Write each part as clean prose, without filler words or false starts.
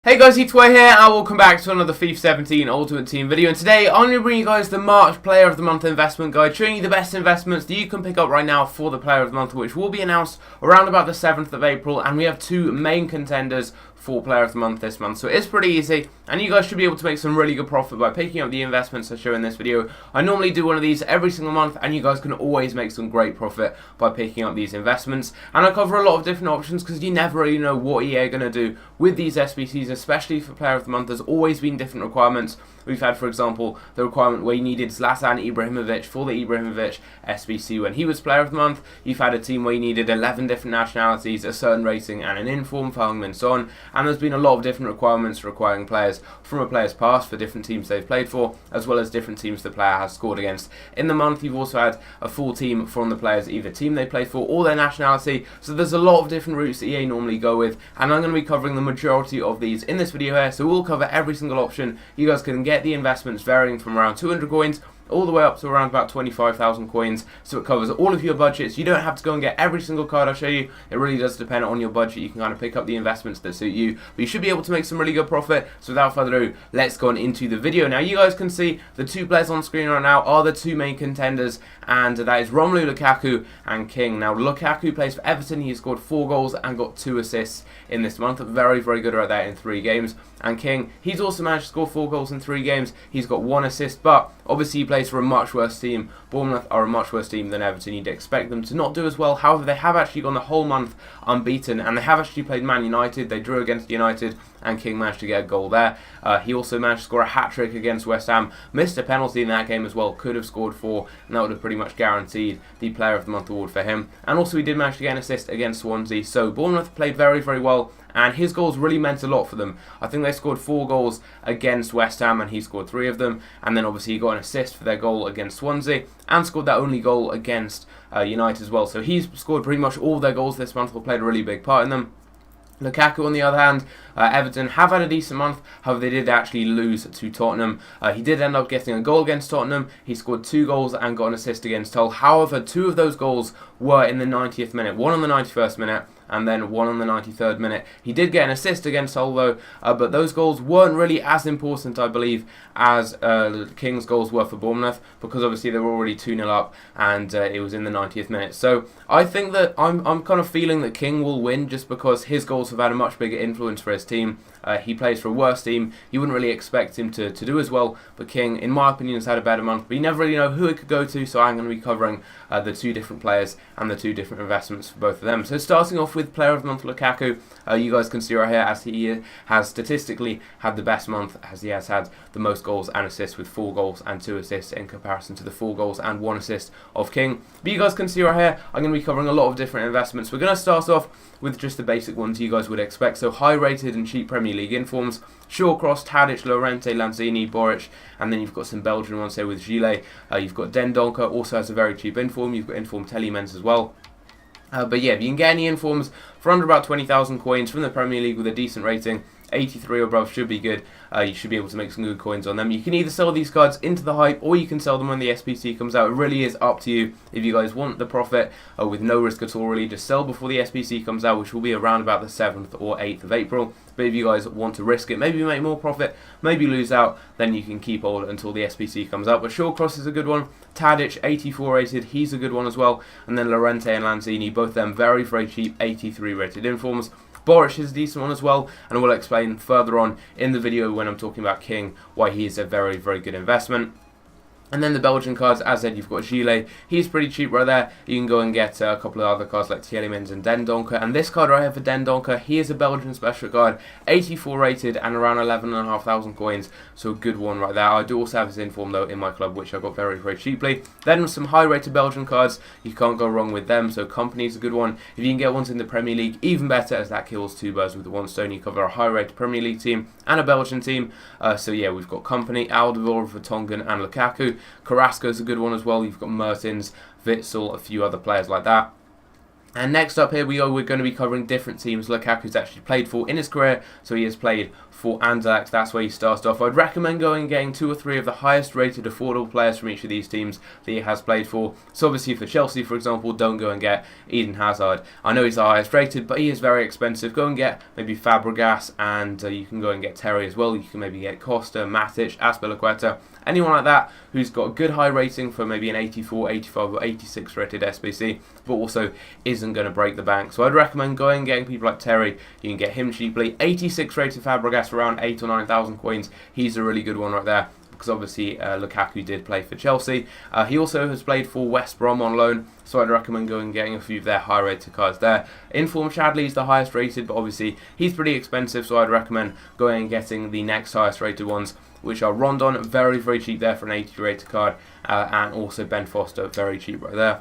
Hey guys, it's Way here and welcome back to another FIFA 17 Ultimate Team video, and today I'm going to bring you guys the March Player of the Month investment guide, showing you the best investments that you can pick up right now for the Player of the Month, which will be announced around about the 7th of April, and we have two main contenders for Player of the Month this month, so it's pretty easy, and you guys should be able to make some really good profit by picking up the investments I show in this video. I normally do one of these every single month, and you guys can always make some great profit by picking up these investments, and I cover a lot of different options because you never really know what EA are going to do with these SBCs, especially for Player of the Month. There's always been different requirements. We've had, for example, the requirement where you needed Zlatan Ibrahimovic for the Ibrahimovic SBC when he was Player of the Month. You've had a team where you needed 11 different nationalities, a certain rating, and an inform for Heung-min Son. And there's been a lot of different requirements requiring players from a player's past for different teams they've played for, as well as different teams the player has scored against. In the month, you've also had a full team from the player's either team they played for or their nationality. So there's a lot of different routes that EA normally go with, and I'm going to be covering the majority of these in this video here. So we'll cover every single option. You guys can get the investments varying from around 200 coins all the way up to around about 25,000 coins, so it covers all of your budgets. You don't have to go and get every single card I show you. It really does depend on your budget. You can kind of pick up the investments that suit you, but you should be able to make some really good profit. So without further ado, let's go on into the video. Now you guys can see the two players on screen right now are the two main contenders, and that is Romelu Lukaku and King. Now Lukaku plays for Everton. He scored 4 goals and got 2 assists in this month. Very, very good at that in 3 games. And King, he's also managed to score 4 goals in 3 games. He's got 1 assist, but obviously he plays for a much worse team. Bournemouth are a much worse team than Everton. You'd expect them to not do as well. However, they have actually gone the whole month unbeaten, and they have actually played Man United. They drew against United, and King managed to get a goal there. He also managed to score a hat-trick against West Ham. Missed a penalty in that game as well. Could have scored 4, and that would have pretty much guaranteed the Player of the Month award for him. And also he did manage to get an assist against Swansea. So Bournemouth played very, very well, and his goals really meant a lot for them. I think they scored 4 goals against West Ham, and he scored 3 of them. And then obviously he got an assist for their goal against Swansea, and scored that only goal against United as well. So he's scored pretty much all their goals this month, or played a really big part in them. Lukaku, on the other hand, Everton have had a decent month. However, they did actually lose to Tottenham. He did end up getting a goal against Tottenham. He scored 2 goals and got an assist against Hull. However, 2 of those goals were in the 90th minute. 1 on the 91st minute, and then 1 on the 93rd minute. He did get an assist against Hull though, but those goals weren't really as important, I believe, as King's goals were for Bournemouth, because obviously they were already 2-0 up, and it was in the 90th minute. So I think that I'm kind of feeling that King will win, just because his goals have had a much bigger influence for his team. He plays for a worse team. You wouldn't really expect him to do as well, but King, in my opinion, has had a better month, but you never really know who it could go to, so I'm going to be covering the 2 different players and the 2 different investments for both of them. So starting off with Player of the Month Lukaku, you guys can see right here, as he has statistically had the best month, as he has had the most goals and assists with 4 goals and 2 assists in comparison to the 4 goals and 1 assist of King. But you guys can see right here, I'm going to be covering a lot of different investments. We're going to start off with just the basic ones you guys would expect. So high rated and cheap Premier League informs: Shawcross, Tadic, Llorente, Lanzini, Boric, and then you've got some Belgian ones here with Gillet. You've got Dendoncker, also has a very cheap inform. You've got inform Telemans as well. But yeah, if you can get any informs for under about 20,000 coins from the Premier League with a decent rating, 83 or above should be good. You should be able to make some good coins on them. You can either sell these cards into the hype, or you can sell them when the SBC comes out. It really is up to you. If you guys want the profit with no risk at all, really, just sell before the SBC comes out, which will be around about the 7th or 8th of April. But if you guys want to risk it, maybe make more profit, maybe lose out, then you can keep hold until the SBC comes out. But Shawcross is a good one. Tadic, 84 rated, he's a good one as well. And then Llorente and Lanzini, both of them very, very cheap, 83 rated informs. Boric is a decent one as well, and we'll explain further on in the video when I'm talking about King why he is a very, very good investment. And then the Belgian cards, as said, you've got Gillet. He's pretty cheap right there. You can go and get a couple of other cards like Telemans and Dendoncker. And this card right here for Dendoncker, he is a Belgian special card, 84 rated and around 11,500 coins. So a good one right there. I do also have his inform though in my club, which I got very, very cheaply. Then some high rated Belgian cards, you can't go wrong with them. So Company is a good one. If you can get ones in the Premier League, even better, as that kills 2 birds with 1 stone. You cover a high rated Premier League team and a Belgian team. So yeah, we've got Company, Alderweireld, Vertonghen and Lukaku. Carrasco's a good one as well. You've got Mertens, Witsel, a few other players like that. And next up here we're going to be covering different teams Lukaku's actually played for in his career. So he has played for Anderlecht, that's where he started off. I'd recommend going and getting 2 or 3 of the highest rated affordable players from each of these teams that he has played for. So obviously for Chelsea, for example, don't go and get Eden Hazard. I know he's the highest rated, but he is very expensive. Go and get maybe Fabregas, and you can go and get Terry as well. You can maybe get Costa, Matic, Azpilicueta, anyone like that who's got a good high rating for maybe an 84, 85 or 86 rated SBC, but also isn't going to break the bank. So I'd recommend going and getting people like Terry. You can get him cheaply. 86 rated Fabregas for around 8 or 9,000 coins. He's a really good one right there, because obviously Lukaku did play for Chelsea. He also has played for West Brom on loan, so I'd recommend going and getting a few of their high rated cards there. Inform Chadley is the highest rated, but obviously he's pretty expensive, so I'd recommend going and getting the next highest rated ones, which are Rondon, very, very cheap there for an 80 rated card, and also Ben Foster, very cheap right there.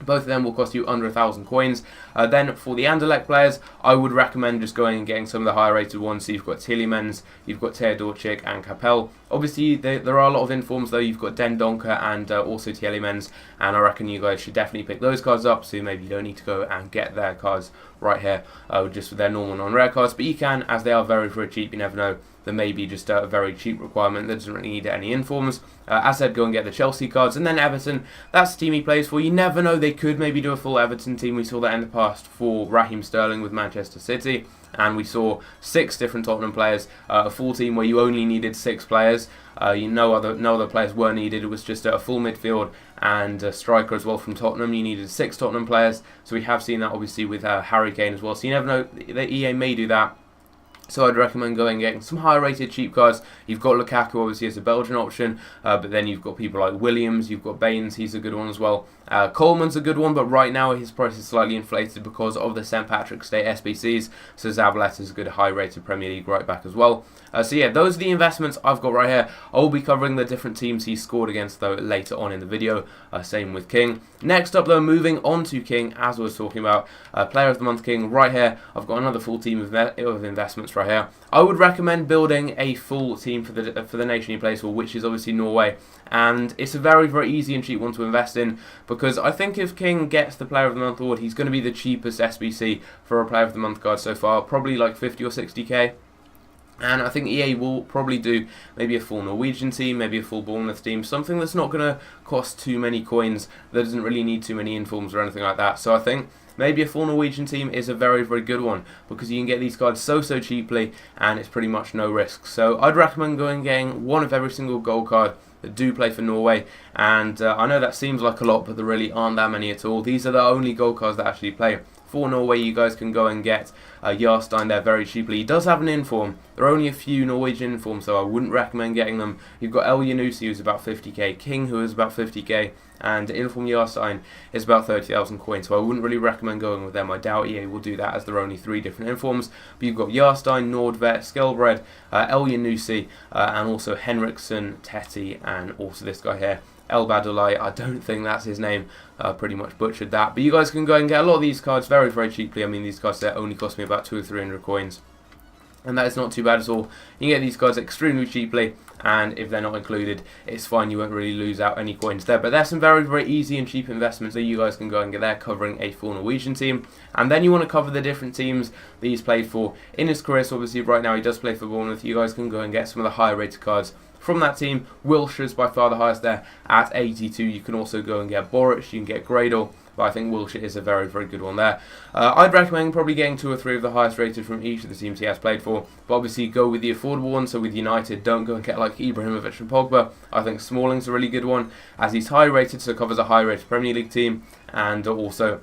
Both of them will cost you under 1,000 coins. Then for the Anderlecht players, I would recommend just going and getting some of the higher rated ones. So you've got Tielemans, you've got Teodorczyk and Capel. Obviously, there are a lot of informs though. You've got Den Donker and also Tielemans, and I reckon you guys should definitely pick those cards up. So maybe you don't need to go and get their cards right here, just with their normal non-rare cards. But you can, as they are very, very cheap. You never know. There may be just a very cheap requirement that doesn't really need any informs. As I said, go and get the Chelsea cards. And then Everton, that's the team he plays for. You never know, they could maybe do a full Everton team. We saw that in the past for Raheem Sterling with Manchester City. And we saw 6 different Tottenham players, a full team where you only needed 6 players. No other players were needed. It was just a full midfield and a striker as well from Tottenham. You needed 6 Tottenham players. So we have seen that obviously with Harry Kane as well. So you never know, the EA may do that. So I'd recommend going and getting some higher rated cheap cards. You've got Lukaku obviously as a Belgian option, but then you've got people like Williams, you've got Baines, he's a good one as well. Coleman's a good one, but right now his price is slightly inflated because of the St Patrick's Day SBCs. So Zabaleta is a good high rated Premier League right back as well. So yeah, those are the investments I've got right here. I'll be covering the different teams he scored against though later on in the video. Same with King. Next up though, moving on to King, as I was talking about, Player of the Month King right here. I've got another full team of investments right here. I would recommend building a full team for the nation he plays for, which is obviously Norway, and it's a very, very easy and cheap one to invest in, because I think if King gets the Player of the Month award, he's going to be the cheapest SBC for a Player of the Month card so far, probably like 50 or 60k. And I think EA will probably do maybe a full Norwegian team, maybe a full Bournemouth team, something that's not going to cost too many coins, that doesn't really need too many informs or anything like that. So I think maybe a full Norwegian team is a very, very good one, because you can get these cards so cheaply, and it's pretty much no risk. So I'd recommend going and getting one of every single gold card that do play for Norway, and I know that seems like a lot, but there really aren't that many at all. These are the only gold cards that actually play for Norway. You guys can go and get Jarstein there very cheaply. He does have an inform. There are only a few Norwegian informs, so I wouldn't recommend getting them. You've got El Yanusi, who's about 50k, King, who is about 50k, and inform Jarstein is about 30,000 coins, so I wouldn't really recommend going with them. I doubt EA will do that, as there are only 3 different informs. But you've got Jarstein, Nordvet, Skelbred, El Yanusi, and also Henriksen, Tetti, and also this guy here, El Badulai. I don't think that's his name. Pretty much butchered that. But you guys can go and get a lot of these cards very, very cheaply. I mean, these cards there only cost me about 200 or 300 coins, and that is not too bad at all. You can get these cards extremely cheaply, and if they're not included, it's fine. You won't really lose out any coins there. But there's some very, very easy and cheap investments that you guys can go and get there, covering a full Norwegian team. And then you want to cover the different teams that he's played for in his career. So obviously right now he does play for Bournemouth. You guys can go and get some of the higher rated cards from that team. Wilshire's by far the highest there at 82. You can also go and get Boric, you can get Gradle, but I think Wilshere is a very, very good one there. I'd recommend probably getting 2 or 3 of the highest rated from each of the teams he has played for, but obviously go with the affordable one. So with United, don't go and get like Ibrahimovic and Pogba. I think Smalling's a really good one, as he's high rated, so covers a high rated Premier League team, and also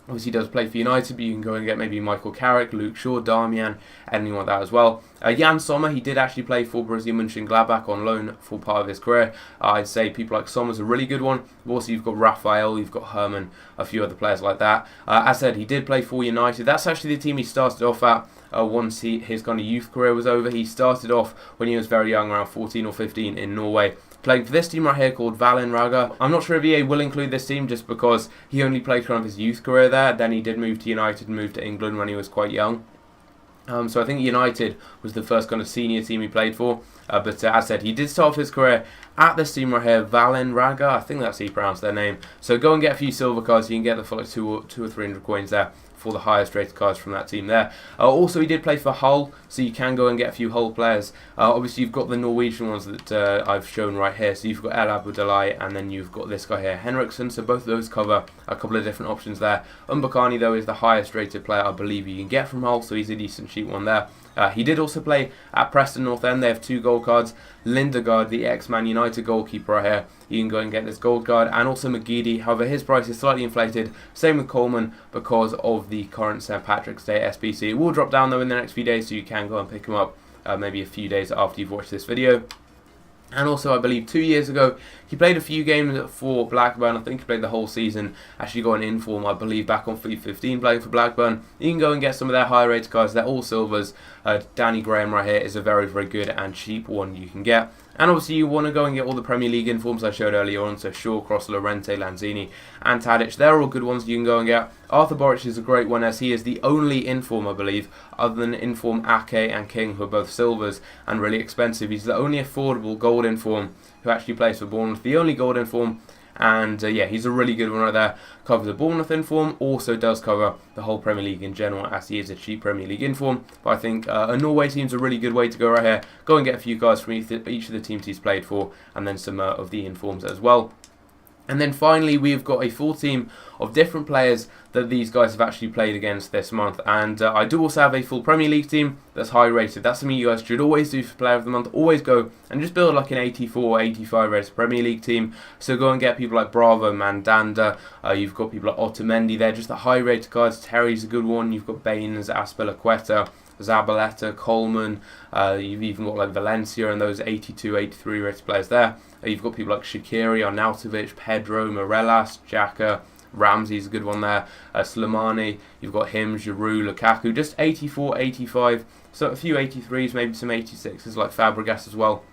obviously he does play for United, but you can go and get maybe Michael Carrick, Luke Shaw, Darmian, anyone like that as well. Jan Sommer, he did actually play for Borussia Mönchengladbach on loan for part of his career. I'd say people like Sommer's a really good one. Also, you've got Raphael, you've got Herman, a few other players like that. As I said, he did play for United. That's actually the team he started off at. Once his kind of youth career was over. He started off when he was very young, around 14 or 15 in Norway, playing for this team right here called Valen Raga. I'm not sure if EA will include this team just because he only played kind of his youth career there. Then he did move to United and moved to England when he was quite young. So I think United was the first kind of senior team he played for. But as I said, he did start off his career at this team right here, Valenraga. I think that's how you pronounce their name. So go and get a few silver cards. You can get the full like two or 300 coins there for the highest rated cards from that team there. Also, he did play for Hull, so you can go and get a few Hull players. Obviously, you've got the Norwegian ones that I've shown right here. So you've got El Abudalai, and then you've got this guy here, Henriksen. So both of those cover a couple of different options there. Mbakani, though, is the highest rated player I believe you can get from Hull, so he's a decent cheap one there. He did also play at Preston North End. They have 2 gold cards. Lindegaard, the ex-Man United goalkeeper right here, you can go and get this gold card. And also McGeady, however his price is slightly inflated. Same with Coleman because of the current St Patrick's Day SBC. It will drop down though in the next few days, so you can go and pick him up maybe a few days after you've watched this video. And also, I believe 2 years ago, he played a few games for Blackburn. I think he played the whole season. Actually got an inform, I believe, back on FIFA 15 playing for Blackburn. You can go and get some of their high rated cards. They're all silvers. Danny Graham right here is a very, very good and cheap one you can get. And obviously you want to go and get all the Premier League informs I showed earlier on, so Shaw, Cross, Llorente, Lanzini and Tadic. They're all good ones you can go and get. Arthur Boric is a great one as he is the only inform, I believe, other than inform Ake and King, who are both silvers and really expensive. He's the only affordable gold inform who actually plays for Bournemouth, the only gold inform. And yeah, he's a really good one right there. Covers the Bournemouth inform, also does cover the whole Premier League in general, as he is a cheap Premier League inform. But I think a Norway team's a really good way to go right here. Go and get a few guys from each of the teams he's played for, and then some of the informs as well. And then finally, we've got a full team of different players that these guys have actually played against this month. And I do also have a full Premier League team that's high rated. That's something you guys should always do for Player of the Month. Always go and just build like an 84 or 85 rated Premier League team. So go and get people like Bravo, Mandanda. You've got people like Otamendi there, just the high rated cards. Terry's a good one. You've got Baines, Azpilicueta, Zabaleta, Coleman, you've even got like Valencia and those 82, 83 rated players there. You've got people like Shaqiri, Arnautovic, Pedro, Morelas, Xhaka, Ramsey's a good one there, Slimani, you've got him, Giroud, Lukaku, just 84, 85, so a few 83s, maybe some 86s like Fabregas as well.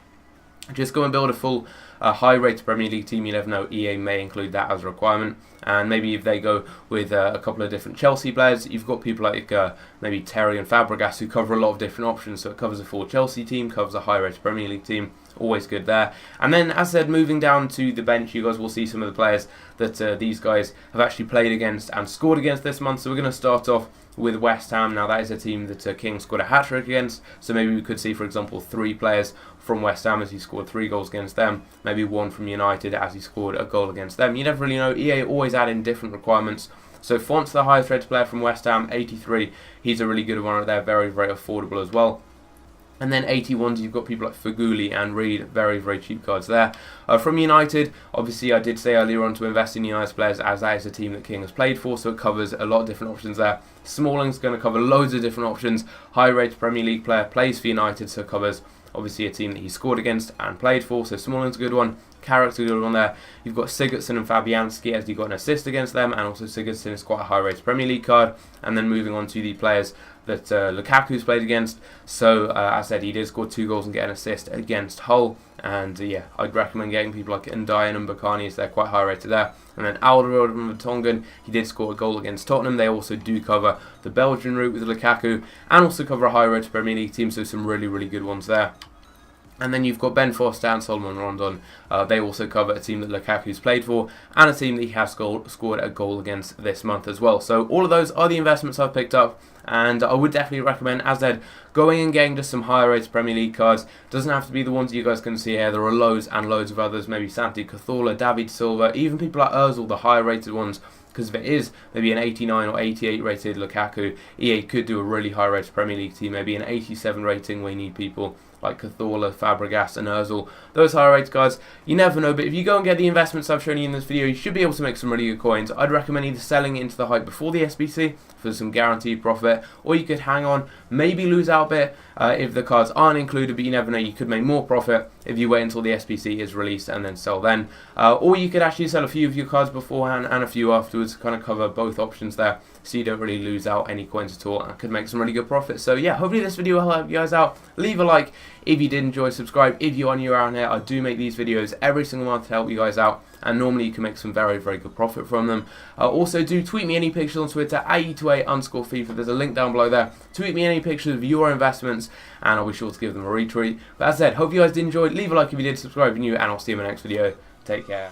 Just go and build a full high-rated Premier League team. You never know, EA may include that as a requirement. And maybe if they go with a couple of different Chelsea players, you've got people like maybe Terry and Fabregas who cover a lot of different options. So it covers a full Chelsea team, covers a high-rated Premier League team. Always good there. And then, as I said, moving down to the bench, you guys will see some of the players that these guys have actually played against and scored against this month. So we're going to start off with West Ham. Now, that is a team that King scored a hat-trick against. So maybe we could see, for example, 3 players from West Ham as he scored 3 goals against them. Maybe 1 from United as he scored a goal against them. You never really know. EA always add in different requirements. So Font's the highest rated player from West Ham, 83. He's a really good one right there. Very, very affordable as well. And then 81s, you've got people like Faguli and Reed, very, very cheap cards there. From United, obviously I did say earlier on to invest in United players as that is a team that King has played for, so it covers a lot of different options there. Smalling's going to cover loads of different options. High-rated Premier League player, plays for United, so covers obviously a team that he scored against and played for, so Smalling's a good one. Carrick's a good one there. You've got Sigurdsson and Fabianski as he got an assist against them, and also Sigurdsson is quite a high-rated Premier League card. And then moving on to the players that Lukaku's played against. So, as I said, he did score 2 goals and get an assist against Hull. And yeah, I'd recommend getting people like Ndiaye and Mbakani as they're quite high rated there. And then Alderweireld and Vertonghen, he did score a goal against Tottenham. They also do cover the Belgian route with Lukaku and also cover a high rated Premier League team, so some really, really good ones there. And then you've got Ben Foster and Solomon Rondon. They also cover a team that Lukaku's played for and a team that he has scored a goal against this month as well. So all of those are the investments I've picked up, and I would definitely recommend, as I said, going and getting just some higher rated Premier League cards. Doesn't have to be the ones you guys can see here. There are loads and loads of others. Maybe Santi Cazorla, David Silva, even people like Ozil, the higher rated ones. Because if it is maybe an 89 or 88 rated Lukaku, EA could do a really high rated Premier League team. Maybe an 87 rating where you need people like Cazorla, Fabregas and Ozil. Those higher rated guys, you never know. But if you go and get the investments I've shown you in this video, you should be able to make some really good coins. I'd recommend either selling it into the hype before the SBC for some guaranteed profit, or you could hang on, maybe lose out a bit if the cards aren't included, but you never know, you could make more profit if you wait until the SBC is released and then sell then. Or you could actually sell a few of your cards beforehand and a few afterwards, kind of cover both options there. so you don't really lose out any coins at all and could make some really good profits. So yeah, hopefully this video will help you guys out. Leave a like if you did enjoy, subscribe if you are new around here. I do make these videos every single month to help you guys out, and normally you can make some very good profit from them. Also do tweet me any pictures on Twitter, @E2A_FIFA. There's a link down below there. Tweet me any pictures of your investments and I'll be sure to give them a retweet. But as I said, hope you guys did enjoy. Leave a like if you did, subscribe if you're new, and I'll see you in my next video. Take care.